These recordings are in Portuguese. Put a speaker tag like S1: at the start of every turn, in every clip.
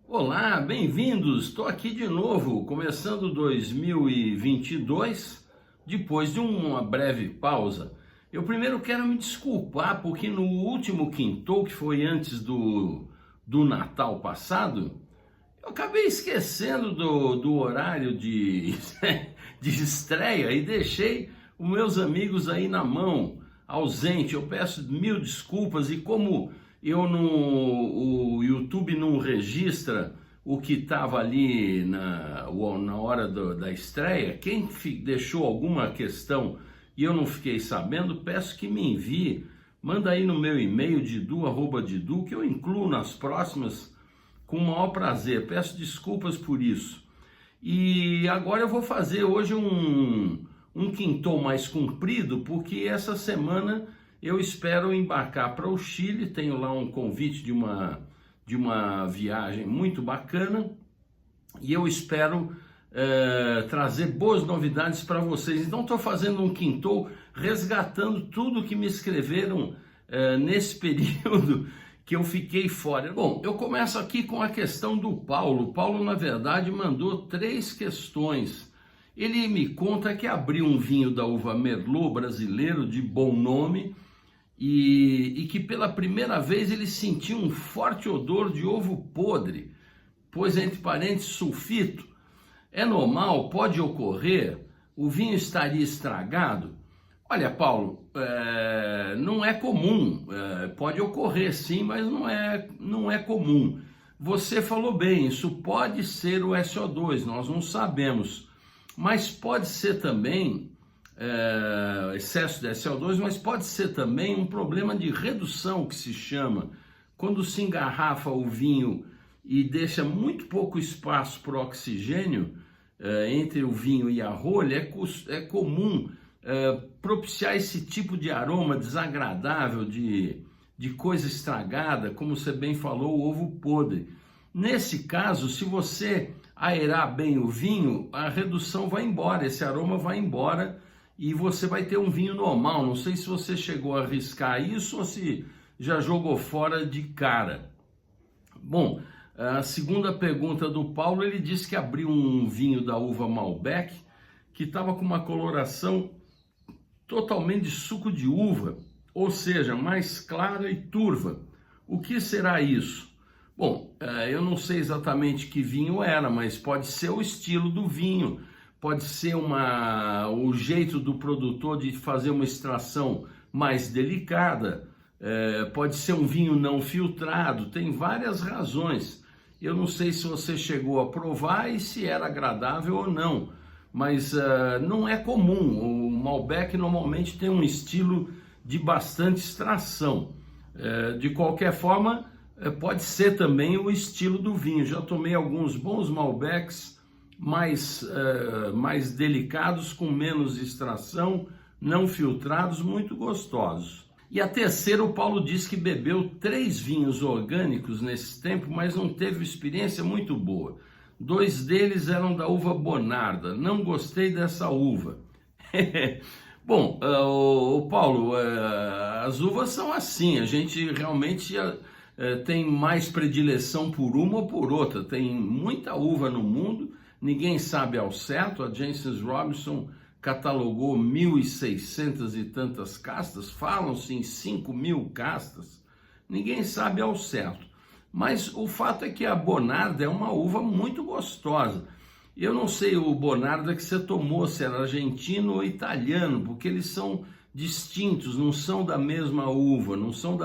S1: Olá, bem-vindos! Estou aqui de novo, começando 2022, depois de uma breve pausa. Eu primeiro quero me desculpar, porque no último quintou, que foi antes do Natal passado, eu acabei esquecendo do horário de estreia e deixei os meus amigos aí na mão, ausente. Eu peço mil desculpas, e como o YouTube não registra o que estava ali na hora da estreia, quem deixou alguma questão e eu não fiquei sabendo, peço que me envie, manda aí no meu e-mail didu@didu, que eu incluo nas próximas com o maior prazer. Peço desculpas por isso. E agora eu vou fazer hoje um quintou mais comprido, porque essa semana eu espero embarcar para o Chile. Tenho lá um convite de uma viagem muito bacana e eu espero trazer boas novidades para vocês. Então estou fazendo um quintou resgatando tudo que me escreveram nesse período que eu fiquei fora. Bom, eu começo aqui com a questão do Paulo. O Paulo, na verdade, mandou 3 questões. Ele me conta que abriu um vinho da uva Merlot brasileiro de bom nome e que pela primeira vez ele sentiu um forte odor de ovo podre, pois entre parênteses sulfito. É normal? Pode ocorrer? O vinho estaria estragado? Olha, Paulo, não é comum, pode ocorrer sim, mas não é comum. Você falou bem, isso pode ser o SO2, nós não sabemos, mas pode ser também excesso de SO2, mas pode ser também um problema de redução, que se chama, quando se engarrafa o vinho e deixa muito pouco espaço para o oxigênio entre o vinho e a rolha, é comum propiciar esse tipo de aroma desagradável, de coisa estragada, como você bem falou, o ovo podre. Nesse caso, se você aerar bem o vinho, a redução vai embora, esse aroma vai embora e você vai ter um vinho normal. Não sei se você chegou a arriscar isso ou se já jogou fora de cara. Bom, a segunda pergunta do Paulo, ele disse que abriu um vinho da uva Malbec que estava com uma coloração totalmente de suco de uva, ou seja, mais clara e turva. O que será isso? Bom, eu não sei exatamente que vinho era, mas pode ser o estilo do vinho, pode ser o jeito do produtor de fazer uma extração mais delicada, pode ser um vinho não filtrado, tem várias razões. Eu não sei se você chegou a provar e se era agradável ou não, mas não é comum. O Malbec normalmente tem um estilo de bastante extração. De qualquer forma, pode ser também o estilo do vinho. Já tomei alguns bons Malbecs mais delicados, com menos extração, não filtrados, muito gostosos. E a terceira, o Paulo disse que bebeu 3 vinhos orgânicos nesse tempo, mas não teve experiência muito boa. 2 deles eram da uva Bonarda. Não gostei dessa uva. Bom, Paulo, as uvas são assim. A gente realmente tem mais predileção por uma ou por outra. Tem muita uva no mundo, ninguém sabe ao certo. A Jancis Robinson catalogou 1.600 e tantas castas. Falam-se em 5.000 castas. Ninguém sabe ao certo. Mas o fato é que a Bonarda é uma uva muito gostosa. Eu não sei o Bonarda que você tomou, se era argentino ou italiano, porque eles são distintos, não são da mesma uva, não são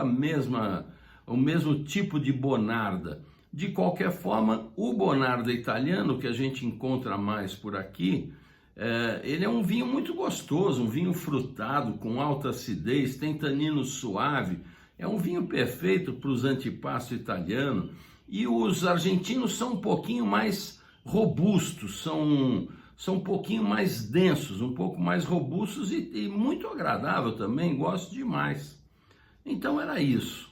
S1: o mesmo tipo de Bonarda. De qualquer forma, o Bonarda italiano, que a gente encontra mais por aqui, ele é um vinho muito gostoso, um vinho frutado, com alta acidez, tem tanino suave. É um vinho perfeito para os antipasto italiano. E os argentinos são um pouquinho mais robustos, são um pouquinho mais densos, um pouco mais robustos e muito agradável também, gosto demais. Então era isso.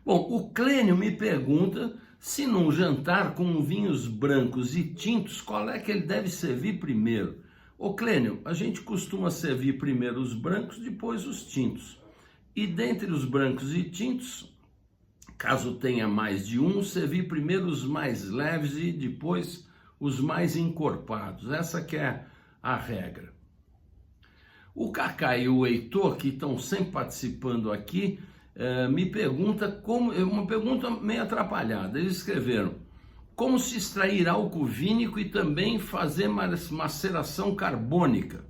S1: Bom, o Clênio me pergunta Se num jantar com vinhos brancos e tintos, qual é que ele deve servir primeiro? Ô Clênio, a gente costuma servir primeiro os brancos, depois os tintos. E dentre os brancos e tintos, caso tenha mais de um, servir primeiro os mais leves e depois os mais encorpados. Essa que é a regra. O Cacá e o Heitor, que estão sempre participando aqui, me pergunta uma pergunta meio atrapalhada. Eles escreveram: como se extrair álcool vínico e também fazer maceração carbônica?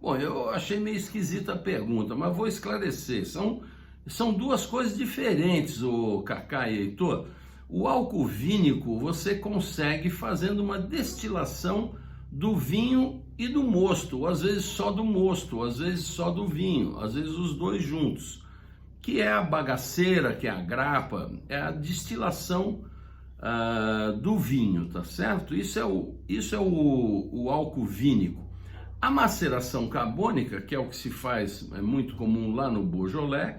S1: Bom, eu achei meio esquisita a pergunta, mas vou esclarecer. São duas coisas diferentes, o Cacá e Heitor. O álcool vínico você consegue fazendo uma destilação do vinho e do mosto, ou às vezes só do mosto, ou às vezes só do vinho, às vezes os dois juntos, que é a bagaceira, que é a grapa, é a destilação do vinho, tá certo? Isso é o álcool vínico. A maceração carbônica, que é o que se faz, é muito comum lá no Beaujolais,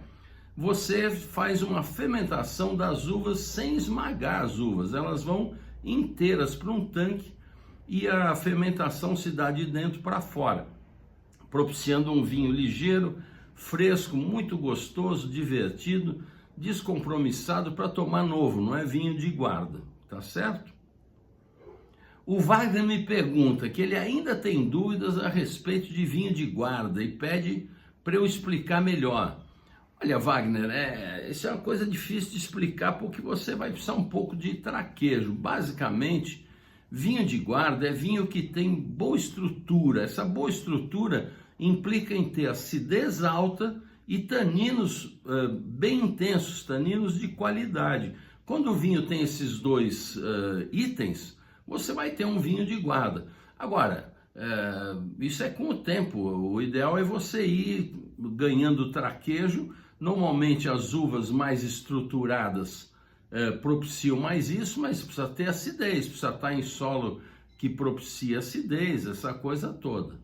S1: você faz uma fermentação das uvas sem esmagar as uvas, elas vão inteiras para um tanque e a fermentação se dá de dentro para fora, propiciando um vinho ligeiro, fresco, muito gostoso, divertido, descompromissado para tomar novo, não é vinho de guarda, tá certo? O Wagner me pergunta que ele ainda tem dúvidas a respeito de vinho de guarda e pede para eu explicar melhor. Olha, Wagner, isso é uma coisa difícil de explicar porque você vai precisar um pouco de traquejo. Basicamente, vinho de guarda é vinho que tem boa estrutura. Essa boa estrutura implica em ter acidez alta e taninos bem intensos, taninos de qualidade. Quando o vinho tem esses dois itens, você vai ter um vinho de guarda. Agora, isso é com o tempo. O ideal é você ir ganhando traquejo. Normalmente as uvas mais estruturadas propiciam mais isso, mas precisa ter acidez, precisa estar em solo que propicia acidez, essa coisa toda.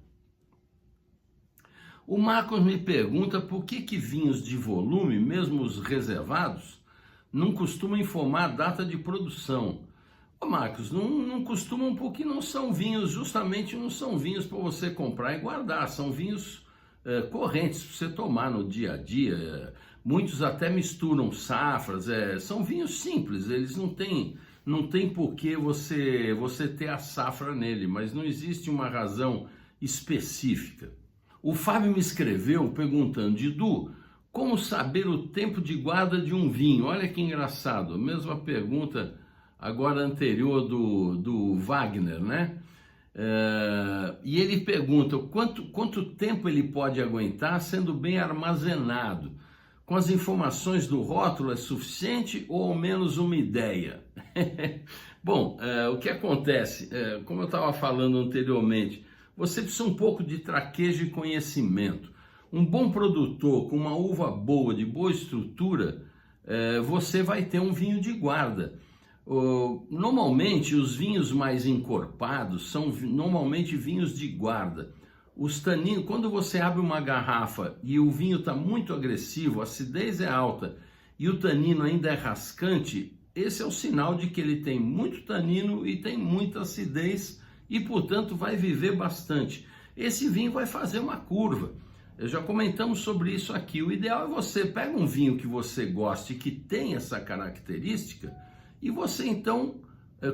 S1: O Marcos me pergunta por que vinhos de volume, mesmo os reservados, não costumam informar a data de produção. Ô Marcos, não costumam porque não são vinhos, justamente não são vinhos para você comprar e guardar, são vinhos correntes para você tomar no dia a dia. Muitos até misturam safras, são vinhos simples, eles não tem por que você ter a safra nele, mas não existe uma razão específica. O Fábio me escreveu perguntando: Didu, como saber o tempo de guarda de um vinho? Olha que engraçado, a mesma pergunta agora anterior do Wagner, né? E ele pergunta quanto tempo ele pode aguentar sendo bem armazenado. Com as informações do rótulo é suficiente ou ao menos uma ideia? Bom, o que acontece, como eu estava falando anteriormente, você precisa um pouco de traquejo e conhecimento. Um bom produtor com uma uva boa, de boa estrutura, você vai ter um vinho de guarda. Normalmente os vinhos mais encorpados são normalmente vinhos de guarda. Os taninos, quando você abre uma garrafa e o vinho está muito agressivo, a acidez é alta e o tanino ainda é rascante, esse é o sinal de que ele tem muito tanino e tem muita acidez e, portanto, vai viver bastante. Esse vinho vai fazer uma curva. Já comentamos sobre isso aqui. O ideal é você pega um vinho que você goste e que tem essa característica e você então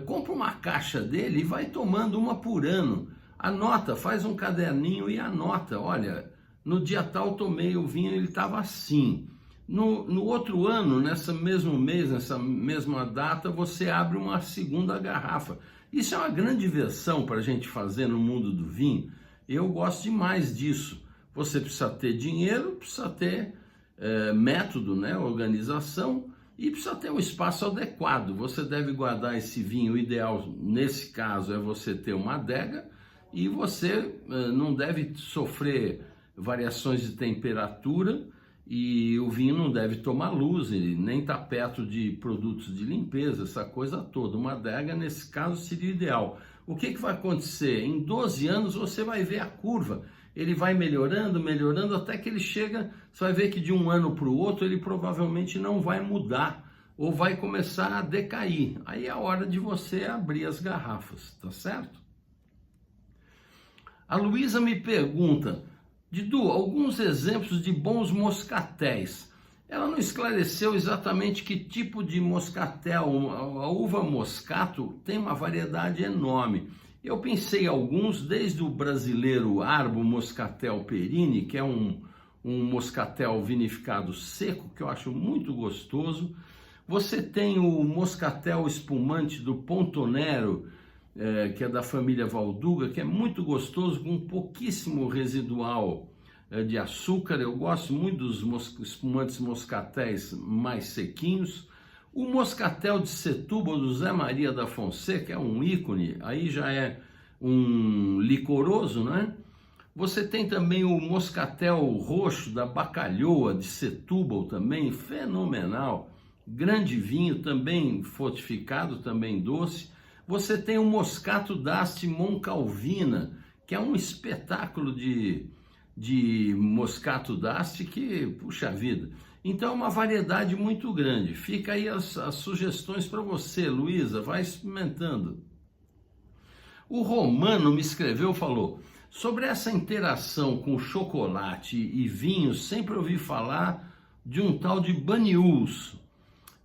S1: compra uma caixa dele e vai tomando uma por ano. Anota, faz um caderninho e anota. Olha, no dia tal tomei o vinho, ele estava assim. No outro ano, nesse mesmo mês, nessa mesma data, você abre uma segunda garrafa. Isso é uma grande diversão para a gente fazer no mundo do vinho. Eu gosto demais disso. Você precisa ter dinheiro, precisa ter método, né, organização, e precisa ter um espaço adequado. Você deve guardar esse vinho. O ideal, nesse caso, é você ter uma adega e você não deve sofrer variações de temperatura e o vinho não deve tomar luz, ele nem está perto de produtos de limpeza, essa coisa toda. Uma adega, nesse caso, seria ideal. O que vai acontecer? Em 12 anos você vai ver a curva. Ele vai melhorando, melhorando, até que ele chega, você vai ver que de um ano para o outro ele provavelmente não vai mudar ou vai começar a decair. Aí é a hora de você abrir as garrafas, tá certo? A Luísa me pergunta, Didu, alguns exemplos de bons moscatéis. Ela não esclareceu exatamente que tipo de moscatel. A uva moscato tem uma variedade enorme. Eu pensei em alguns, desde o brasileiro Arbo Moscatel Perini, que é um moscatel vinificado seco, que eu acho muito gostoso. Você tem o moscatel espumante do Pontonero, que é da família Valduga, que é muito gostoso, com pouquíssimo residual de açúcar. Eu gosto muito dos espumantes moscatéis mais sequinhos. O moscatel de Setúbal do Zé Maria da Fonseca é um ícone, aí já é um licoroso, né? Você tem também o moscatel roxo da Bacalhoa de Setúbal, também fenomenal. Grande vinho, também fortificado, também doce. Você tem o Moscato d'Asti Moncalvina, que é um espetáculo de Moscato d'Asti que, puxa vida. Então é uma variedade muito grande. Fica aí as sugestões para você, Luísa, vai experimentando. O Romano me escreveu, falou, sobre essa interação com chocolate e vinho, sempre ouvi falar de um tal de Banyuls.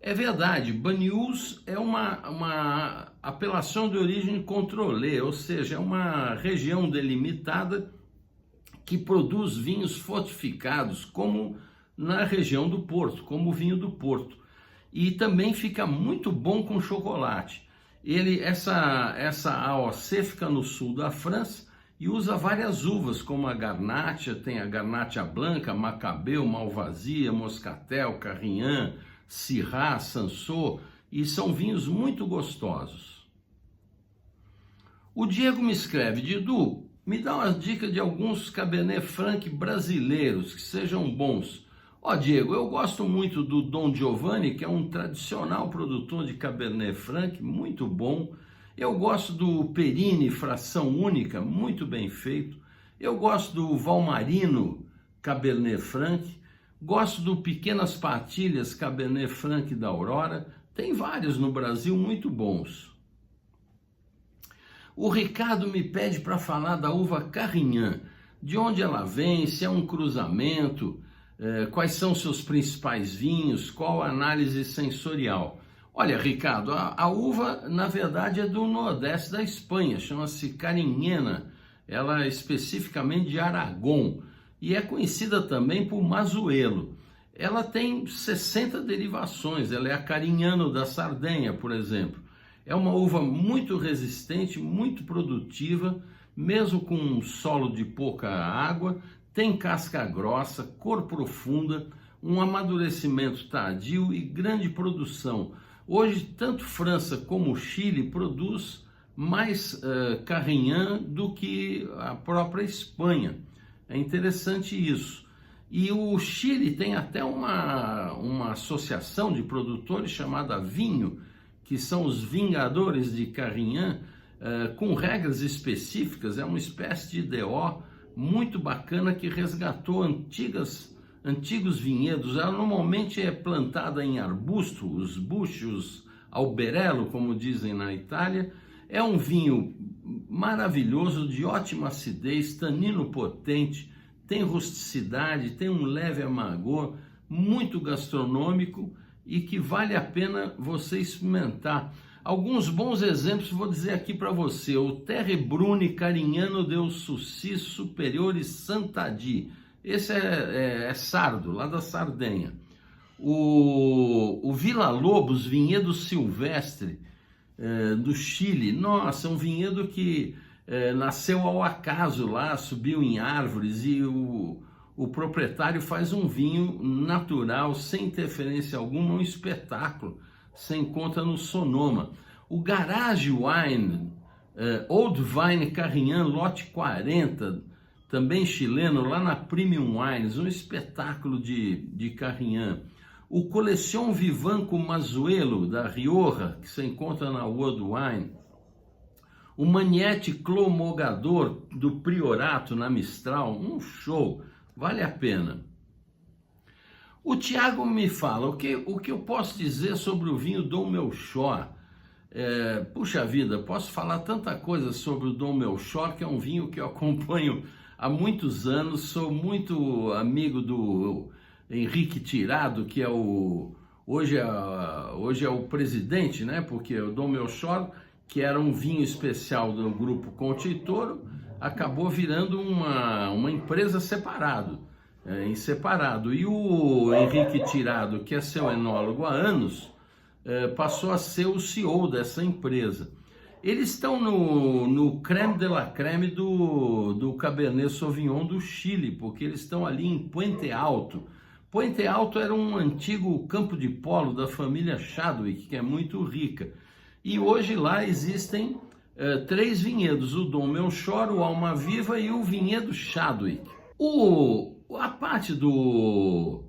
S1: É verdade, Banyuls é uma apelação de origem controlée, ou seja, é uma região delimitada que produz vinhos fortificados, como na região do Porto, como o vinho do Porto. E também fica muito bom com chocolate. Essa AOC fica no sul da França e usa várias uvas, como a Garnacha, tem a Garnacha Blanca, Macabeu, Malvasia, Moscatel, Carignan, Syrah, Cinsault, e são vinhos muito gostosos. O Diego me escreve, Didu, me dá uma dica de alguns Cabernet Franc brasileiros que sejam bons. Ó, Diego, eu gosto muito do Dom Giovanni, que é um tradicional produtor de Cabernet Franc, muito bom. Eu gosto do Perini, fração única, muito bem feito. Eu gosto do Valmarino Cabernet Franc. Gosto do Pequenas Patilhas Cabernet Franc da Aurora. Tem vários no Brasil muito bons. O Ricardo me pede para falar da uva Carignan. De onde ela vem, se é um cruzamento, quais são seus principais vinhos, qual a análise sensorial. Olha, Ricardo, a uva, na verdade, é do nordeste da Espanha, chama-se Carignana, ela é especificamente de Aragão, e é conhecida também por Mazuelo. Ela tem 60 derivações, ela é a Carignano da Sardenha, por exemplo. É uma uva muito resistente, muito produtiva, mesmo com um solo de pouca água, tem casca grossa, cor profunda, um amadurecimento tardio e grande produção. Hoje, tanto França como Chile produz mais Carignan do que a própria Espanha. É interessante isso. E o Chile tem até uma associação de produtores chamada Vinho, que são os Vingadores de Carignan, com regras específicas, é uma espécie de DO muito bacana que resgatou antigos vinhedos. Ela normalmente é plantada em arbusto, os buchos alberello, como dizem na Itália. É um vinho maravilhoso, de ótima acidez, tanino potente, tem rusticidade, tem um leve amargor, muito gastronômico e que vale a pena você experimentar. Alguns bons exemplos vou dizer aqui para você. O Terre Brune Carignano del Sucy Superiore Sant'Adi. Esse é sardo, lá da Sardenha. O Vila Lobos Vinhedo Silvestre, do Chile. Nossa, um vinhedo que nasceu ao acaso lá, subiu em árvores e o proprietário faz um vinho natural, sem interferência alguma, um espetáculo. Você encontra no Sonoma. O Garage Wine, Old Vine Carignan, lote 40, também chileno, lá na Premium Wines, um espetáculo de Carignan. O Coleção Vivanco Mazuelo, da Rioja, que você encontra na World Wine. O Magnete Clos Mogador, do Priorato, na Mistral, um show, vale a pena. O Tiago me fala, o que eu posso dizer sobre o vinho Dom Melchor? Puxa vida, posso falar tanta coisa sobre o Dom Melchor, que é um vinho que eu acompanho há muitos anos, sou muito amigo do Henrique Tirado, que hoje é o presidente, né? Porque o Dom Melchor, que era um vinho especial do grupo Conte e Toro, acabou virando uma empresa em separado. E o Henrique Tirado, que é seu enólogo há anos, passou a ser o CEO dessa empresa. Eles estão no creme de la creme do Cabernet Sauvignon do Chile, porque eles estão ali em Puente Alto. Puente Alto era um antigo campo de polo da família Chadwick, que é muito rica. E hoje lá existem 3 vinhedos, o Dom Melchor, o Almaviva e o vinhedo Chadwick. A parte do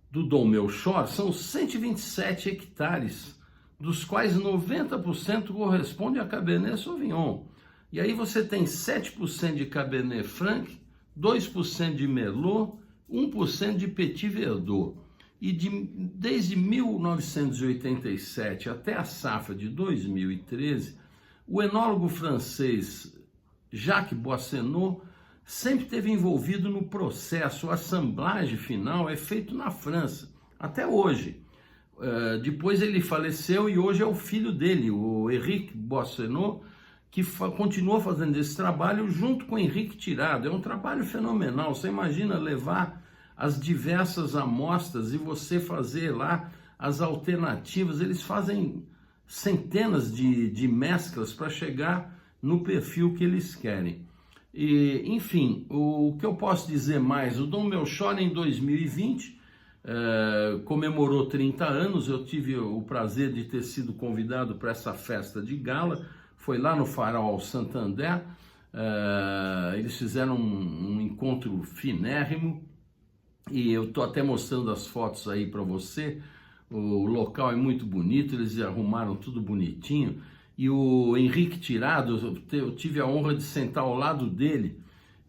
S1: Dom Melchor são 127 hectares, dos quais 90% corresponde a Cabernet Sauvignon. E aí você tem 7% de Cabernet Franc, 2% de Merlot, 1% de Petit Verdot. E desde 1987 até a safra de 2013, o enólogo francês Jacques Boissonneau sempre esteve envolvido no processo. A assemblagem final é feito na França, até hoje. Depois ele faleceu e hoje é o filho dele, o Henrique Boissonneau, que continua fazendo esse trabalho junto com o Henrique Tirado. É um trabalho fenomenal. Você imagina levar as diversas amostras e você fazer lá as alternativas. Eles fazem centenas de mesclas para chegar no perfil que eles querem. E, enfim, o que eu posso dizer mais? O Dom Melchor em 2020 comemorou 30 anos. Eu tive o prazer de ter sido convidado para essa festa de gala. Foi lá no Farol Santander. Eles fizeram um encontro finérrimo. E eu estou até mostrando as fotos aí para você. O local é muito bonito, eles arrumaram tudo bonitinho. E o Henrique Tirado, eu tive a honra de sentar ao lado dele.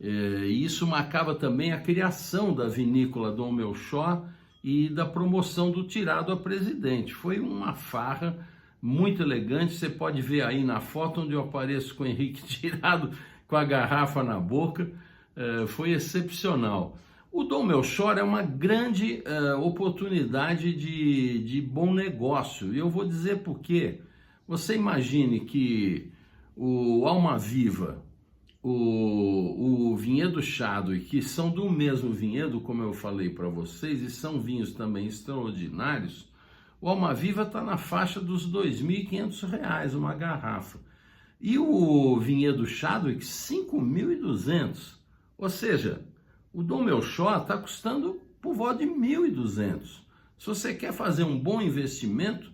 S1: E isso marcava também a criação da vinícola Dom Melchor e da promoção do Tirado a presidente. Foi uma farra muito elegante. Você pode ver aí na foto onde eu apareço com o Henrique Tirado com a garrafa na boca. Foi excepcional. O Dom Melchor é uma grande oportunidade de bom negócio. E eu vou dizer por quê. Você imagine que o Almaviva, o vinhedo Chadwick, que são do mesmo vinhedo, como eu falei para vocês, e são vinhos também extraordinários. O Almaviva está na faixa dos R$ 2.500 uma garrafa. E o vinhedo Chadwick, R$ 5.200. Ou seja, o Dom Melchor está custando por volta de 1.200. Se você quer fazer um bom investimento,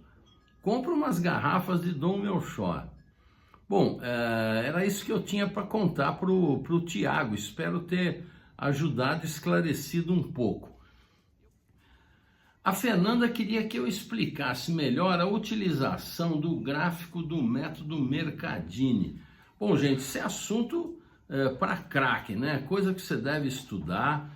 S1: compra umas garrafas de Dom Melchor. Bom, era isso que eu tinha para contar para o Tiago. Espero ter ajudado, esclarecido um pouco. A Fernanda queria que eu explicasse melhor a utilização do gráfico do método Mercadini. Bom, gente, esse é assunto para craque, né? Coisa que você deve estudar.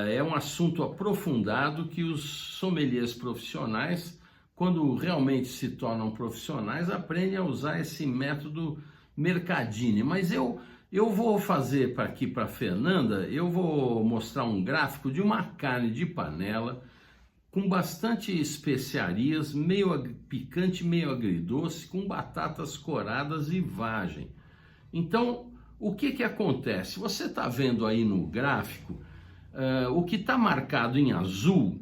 S1: É um assunto aprofundado que os sommeliers profissionais, quando realmente se tornam profissionais, aprendem a usar esse método Mercadini. Mas eu vou fazer aqui para a Fernanda, eu vou mostrar um gráfico de uma carne de panela com bastante especiarias, meio picante, meio agridoce, com batatas coradas e vagem. Então, o que acontece? Você está vendo aí no gráfico, o que está marcado em azul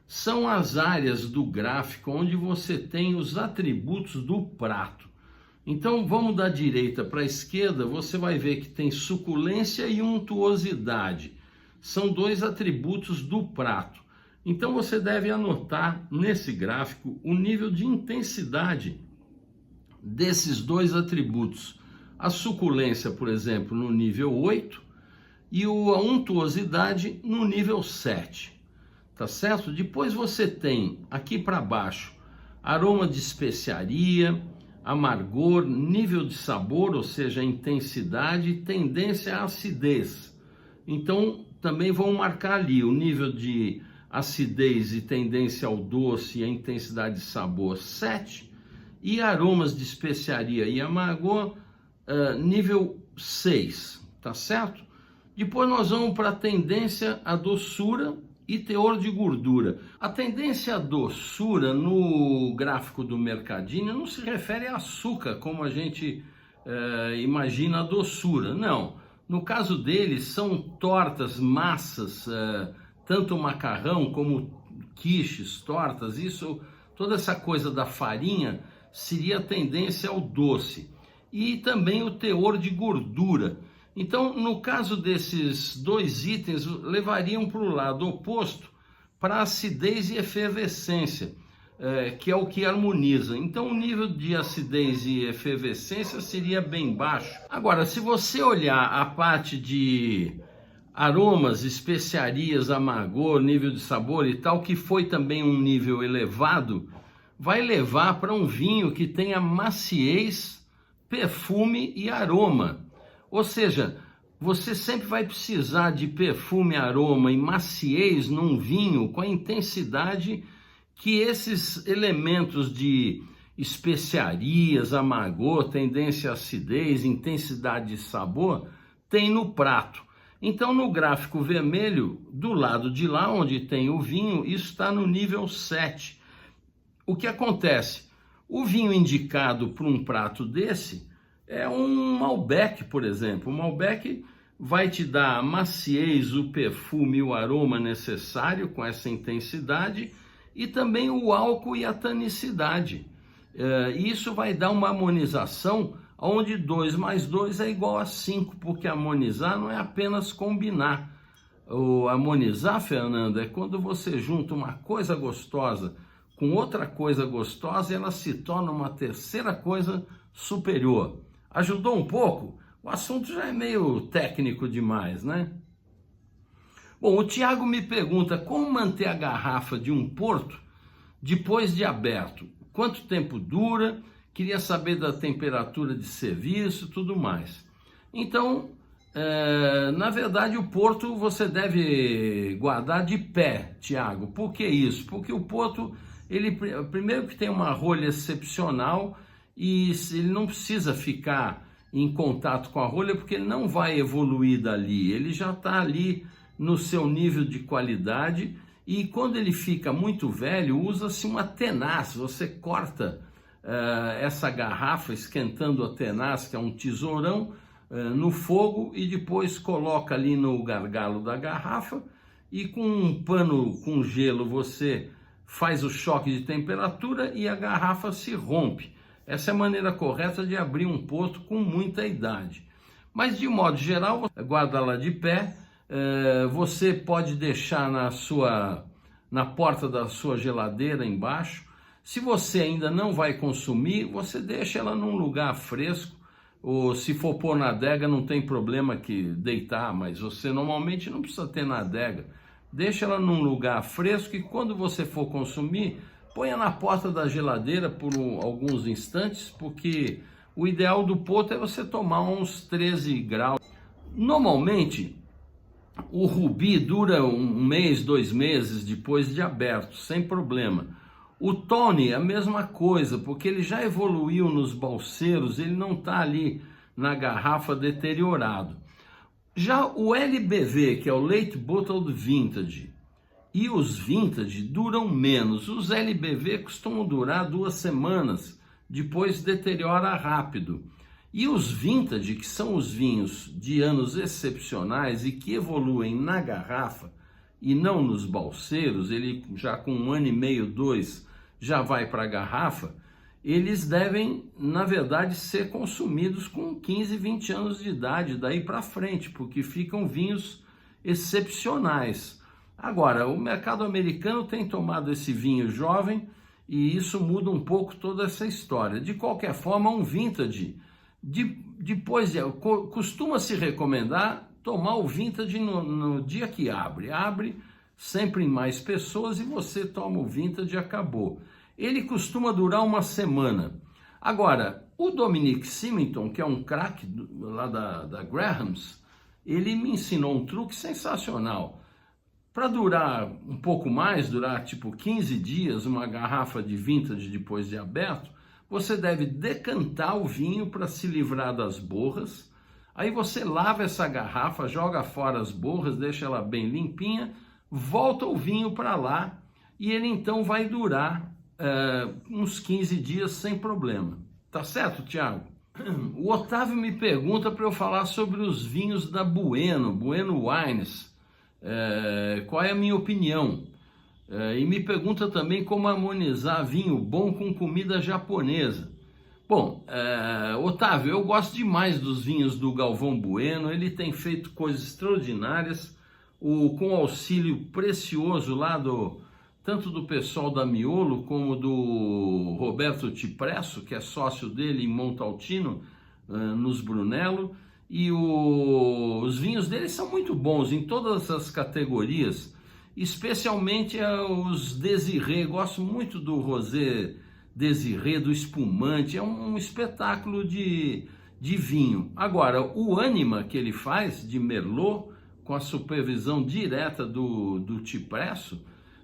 S1: são as áreas do gráfico onde você tem os atributos do prato. Então vamos da direita para a esquerda, você vai ver que tem suculência e untuosidade. São 2 atributos do prato. Então você deve anotar nesse gráfico o nível de intensidade desses 2 atributos. A suculência, por exemplo, no nível 8 e a untuosidade no nível 7. Tá certo? Depois você tem aqui para baixo aroma de especiaria, amargor, nível de sabor, ou seja, intensidade e tendência à acidez. Então também vão marcar ali o nível de acidez e tendência ao doce e a intensidade de sabor 7, e aromas de especiaria e amargor nível 6, tá certo? Depois nós vamos para a tendência à doçura e teor de gordura. A tendência à doçura no gráfico do Mercadinho não se refere a açúcar, como a gente imagina a doçura, não. No caso deles, são tortas, massas, tanto macarrão como quiches, tortas, isso, toda essa coisa da farinha seria a tendência ao doce. E também o teor de gordura. Então, no caso desses dois itens, levariam para o lado oposto, para acidez e efervescência, que é o que harmoniza. Então, o nível de acidez e efervescência seria bem baixo. Agora, se você olhar a parte de aromas, especiarias, amargor, nível de sabor e tal, que foi também um nível elevado, vai levar para um vinho que tenha maciez, perfume e aroma. Ou seja, você sempre vai precisar de perfume, aroma e maciez num vinho com a intensidade que esses elementos de especiarias, amargor, tendência à acidez, intensidade de sabor tem no prato. Então, no gráfico vermelho, do lado de lá, onde tem o vinho, isso está no nível 7. O que acontece? O vinho indicado para um prato desse é um Malbec, por exemplo. O Malbec vai te dar a maciez, o perfume e o aroma necessário com essa intensidade e também o álcool e a tanicidade. Isso vai dar uma harmonização onde 2 mais 2 é igual a 5, porque harmonizar não é apenas combinar. O harmonizar, Fernando, é quando você junta uma coisa gostosa com outra coisa gostosa e ela se torna uma terceira coisa superior. Ajudou um pouco? O assunto já é meio técnico demais, né? Bom, o Tiago me pergunta como manter a garrafa de um Porto depois de aberto. Quanto tempo dura? Queria saber da temperatura de serviço, tudo mais. Então, na verdade, o Porto você deve guardar de pé, Tiago. Por que isso? Porque o Porto, ele primeiro que tem uma rolha excepcional e ele não precisa ficar em contato com a rolha porque ele não vai evoluir dali. Ele já está ali no seu nível de qualidade e quando ele fica muito velho, usa-se uma tenaz. Você corta essa garrafa esquentando a tenaz, que é um tesourão, no fogo e depois coloca ali no gargalo da garrafa e com um pano com gelo você faz o choque de temperatura e a garrafa se rompe. Essa é a maneira correta de abrir um Porto com muita idade. Mas de modo geral, guarda lá de pé. Você pode deixar na porta da sua geladeira embaixo. Se você ainda não vai consumir, você deixa ela num lugar fresco. Ou se for pôr na adega, não tem problema que deitar, mas você normalmente não precisa ter na adega. Deixa ela num lugar fresco e quando você for consumir, ponha na porta da geladeira por alguns instantes, porque o ideal do Porto é você tomar uns 13 graus. Normalmente, o Rubi dura 1 mês, 2 meses depois de aberto, sem problema. O Tony é a mesma coisa, porque ele já evoluiu nos balseiros, ele não está ali na garrafa deteriorado. Já o LBV, que é o Late Bottled Vintage, e os Vintage duram menos. Os LBV costumam durar 2 semanas, depois deteriora rápido. E os Vintage, que são os vinhos de anos excepcionais e que evoluem na garrafa e não nos balseiros, ele já com 1 ano e meio, 2, já vai para a garrafa, eles devem, na verdade, ser consumidos com 15, 20 anos de idade, daí para frente, porque ficam vinhos excepcionais. Agora, o mercado americano tem tomado esse vinho jovem e isso muda um pouco toda essa história. De qualquer forma, um vintage, costuma-se recomendar tomar o vintage no dia que abre. Abre sempre em mais pessoas e você toma o vintage e acabou. Ele costuma durar 1 semana. Agora, o Dominic Symington, que é um craque lá da Graham's, ele me ensinou um truque sensacional. Para durar um pouco mais, durar tipo 15 dias, uma garrafa de vintage depois de aberto, você deve decantar o vinho para se livrar das borras. Aí você lava essa garrafa, joga fora as borras, deixa ela bem limpinha, volta o vinho para lá e ele então vai durar uns 15 dias sem problema. Tá certo, Thiago? O Otávio me pergunta para eu falar sobre os vinhos da Bueno Wines. Qual é a minha opinião? E me pergunta também como harmonizar vinho bom com comida japonesa. Bom, Otávio, eu gosto demais dos vinhos do Galvão Bueno, ele tem feito coisas extraordinárias, com auxílio precioso lá tanto do pessoal da Miolo como do Roberto Cipresso, que é sócio dele em Montaltino, nos Brunello, e os vinhos dele são muito bons em todas as categorias, especialmente os Desiré. Gosto muito do Rosé Desiré, do espumante, é um espetáculo de vinho. Agora, o Anima que ele faz de Merlot, com a supervisão direta do Cipresso,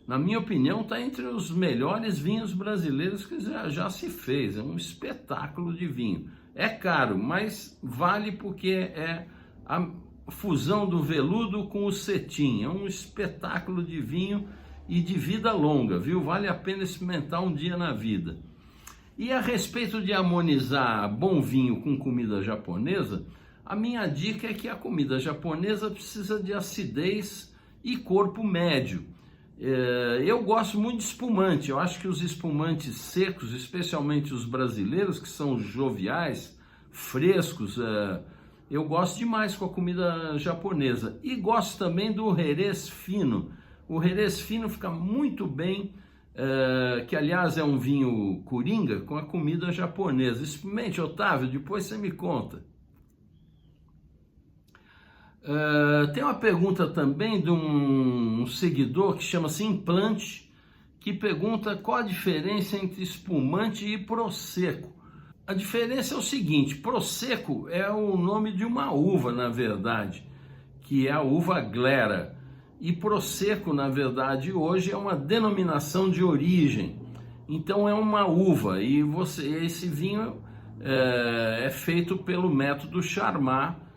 S1: na minha opinião, está entre os melhores vinhos brasileiros que já se fez. É um espetáculo de vinho. É caro, mas vale porque é a fusão do veludo com o cetim. É um espetáculo de vinho e de vida longa, viu? Vale a pena experimentar um dia na vida. E a respeito de harmonizar bom vinho com comida japonesa, a minha dica é que a comida japonesa precisa de acidez e corpo médio. Eu gosto muito de espumante. Eu acho que os espumantes secos, especialmente os brasileiros, que são joviais, frescos, eu gosto demais com a comida japonesa. E gosto também do Jerez fino. O Jerez fino fica muito bem, que aliás é um vinho coringa, com a comida japonesa. Experimente, Otávio, depois você me conta. Tem uma pergunta também de um seguidor que chama-se Implante, que pergunta qual a diferença entre espumante e prosecco. A diferença é o seguinte: prosecco é o nome de uma uva, na verdade, que é a uva glera, e prosecco, na verdade, hoje é uma denominação de origem. Então é uma uva, e esse vinho é feito pelo método Charmat,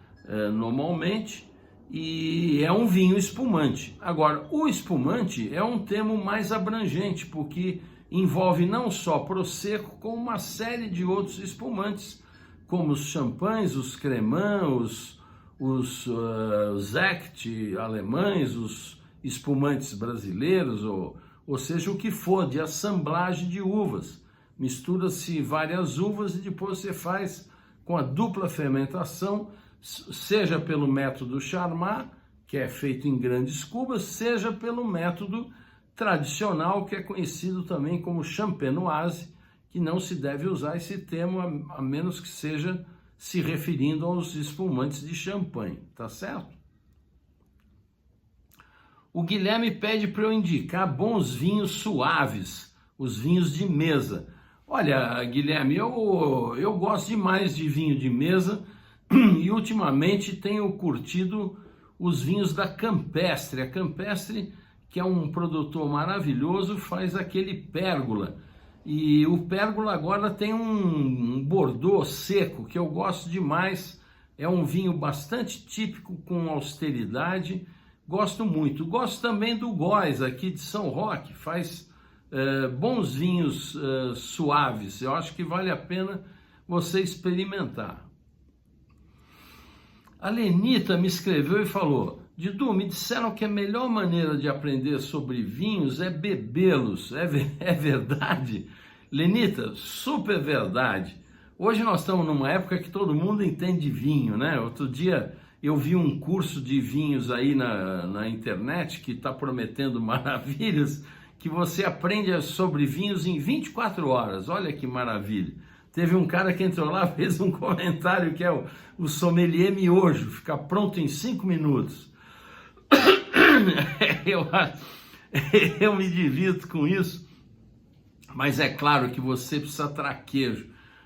S1: normalmente, e é um vinho espumante. Agora, o espumante é um termo mais abrangente, porque envolve não só prosecco, como uma série de outros espumantes, como os champanhes, os cremants, os Sekt alemães, os espumantes brasileiros, ou seja, o que for, de assemblagem de uvas. Mistura-se várias uvas e depois você faz com a dupla fermentação, seja pelo método Charmat, que é feito em grandes cubas, seja pelo método tradicional, que é conhecido também como champenoise, que não se deve usar esse termo a menos que seja se referindo aos espumantes de champanhe, tá certo? O Guilherme pede para eu indicar bons vinhos suaves, os vinhos de mesa. Olha, Guilherme, eu gosto demais de vinho de mesa, e ultimamente tenho curtido os vinhos da Campestre. A Campestre, que é um produtor maravilhoso, faz aquele Pérgola. E o Pérgola agora tem um Bordeaux seco, que eu gosto demais. É um vinho bastante típico, com austeridade. Gosto muito. Gosto também do Góis, aqui de São Roque. Faz bons vinhos suaves. Eu acho que vale a pena você experimentar. A Lenita me escreveu e falou: Didu, me disseram que a melhor maneira de aprender sobre vinhos é bebê-los. É verdade? Lenita, super verdade. Hoje nós estamos numa época que todo mundo entende vinho, né? Outro dia eu vi um curso de vinhos aí na internet que está prometendo maravilhas, que você aprende sobre vinhos em 24 horas. Olha que maravilha. Teve um cara que entrou lá, fez um comentário que é o sommelier miojo, fica pronto em 5 minutos. Eu me divirto com isso, mas é claro que você precisa traquejo.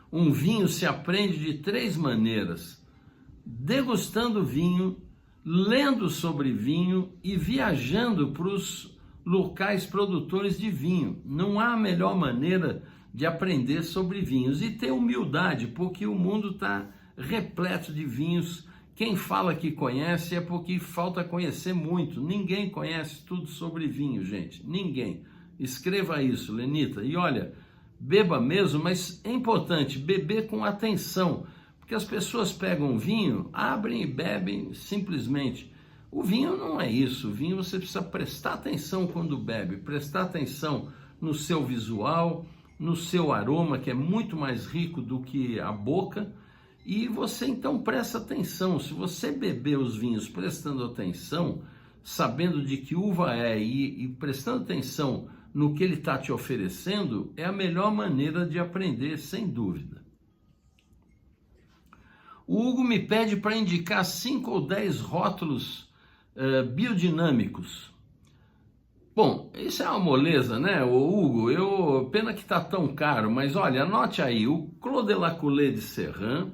S1: Um vinho se aprende de 3 maneiras: degustando vinho, lendo sobre vinho e viajando para os locais produtores de vinho. Não há melhor maneira de aprender sobre vinhos e ter humildade, porque o mundo está repleto de vinhos. Quem fala que conhece é porque falta conhecer muito. Ninguém conhece tudo sobre vinho, gente. Ninguém. Escreva isso, Lenita. E olha, beba mesmo, mas é importante beber com atenção, porque as pessoas pegam vinho, abrem e bebem simplesmente. O vinho não é isso. O vinho você precisa prestar atenção quando bebe, prestar atenção no seu visual, no seu aroma, que é muito mais rico do que a boca, e você então presta atenção. Se você beber os vinhos prestando atenção, sabendo de que uva é e prestando atenção no que ele está te oferecendo, é a melhor maneira de aprender, sem dúvida. O Hugo me pede para indicar 5 ou 10 rótulos biodinâmicos. Bom, isso é uma moleza, né, Hugo? Pena que está tão caro, mas olha, anote aí: o Clos de la Coulée de Serran,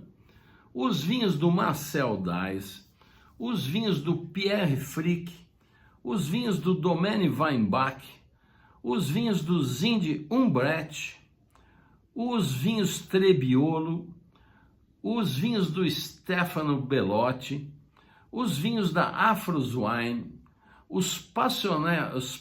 S1: os vinhos do Marcel Dies, os vinhos do Pierre Frick, os vinhos do Domaine Weinbach, os vinhos do Zindi Umbrecht, os vinhos Trebbiolo, os vinhos do Stefano Bellotti, os vinhos da Afros Wine, os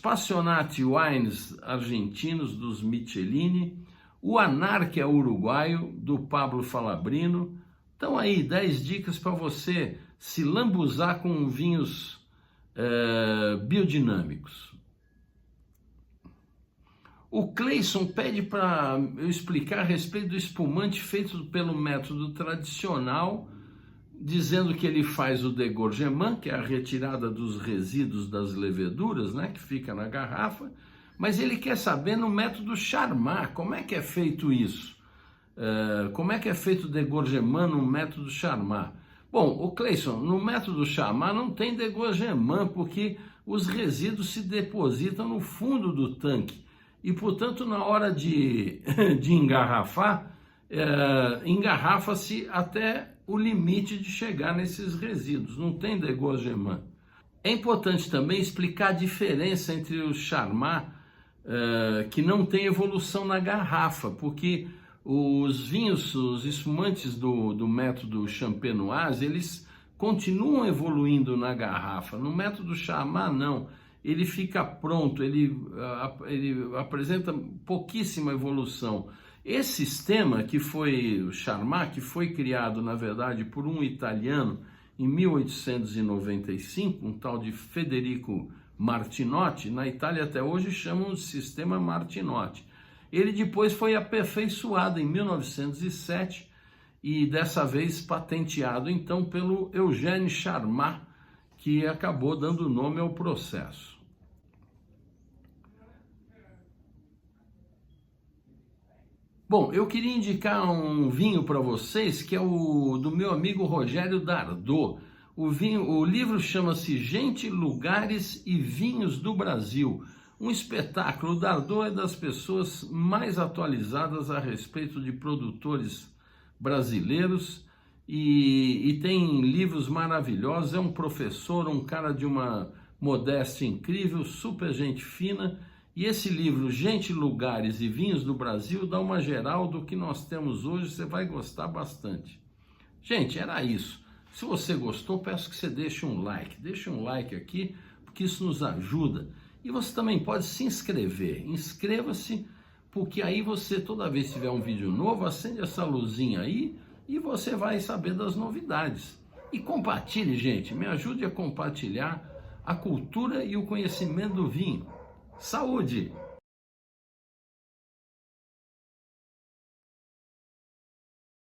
S1: Passionati Wines argentinos dos Michelini, o Anarquia uruguaio do Pablo Falabrino. Então aí, 10 dicas para você se lambuzar com vinhos biodinâmicos. O Cleison pede para eu explicar a respeito do espumante feito pelo método tradicional, dizendo que ele faz o degorgement, que é a retirada dos resíduos das leveduras, né, que fica na garrafa, mas ele quer saber no método Charmat, como é que é feito isso? Como é que é feito o degorgement no método Charmat? Bom, o Cleison, no método Charmat não tem degorgement, porque os resíduos se depositam no fundo do tanque. E, portanto, na hora de engarrafar, engarrafa-se até o limite de chegar nesses resíduos, não tem degorgement. É importante também explicar a diferença entre o Charmat, que não tem evolução na garrafa, porque os vinhos, os espumantes do método Champenoise, eles continuam evoluindo na garrafa. No método Charmat, não. Ele fica pronto, ele apresenta pouquíssima evolução. Esse sistema, que foi o Charmat, que foi criado, na verdade, por um italiano em 1895, um tal de Federico Martinotti, na Itália até hoje chamam de sistema Martinotti. Ele depois foi aperfeiçoado em 1907 e dessa vez patenteado então pelo Eugène Charmat, que acabou dando nome ao processo. Bom, eu queria indicar um vinho para vocês, que é o do meu amigo Rogério Dardot. O livro chama-se Gente, Lugares e Vinhos do Brasil. Um espetáculo. O Dardot é das pessoas mais atualizadas a respeito de produtores brasileiros e tem livros maravilhosos. É um professor, um cara de uma modéstia incrível, super gente fina. E esse livro, Gente, Lugares e Vinhos do Brasil, dá uma geral do que nós temos hoje, você vai gostar bastante. Gente, era isso. Se você gostou, peço que você deixe um like aqui, porque isso nos ajuda. E você também pode se inscrever. Inscreva-se, porque aí você, toda vez que tiver um vídeo novo, acende essa luzinha aí e você vai saber das novidades. E compartilhe, gente, me ajude a compartilhar a cultura e o conhecimento do vinho. Saúde!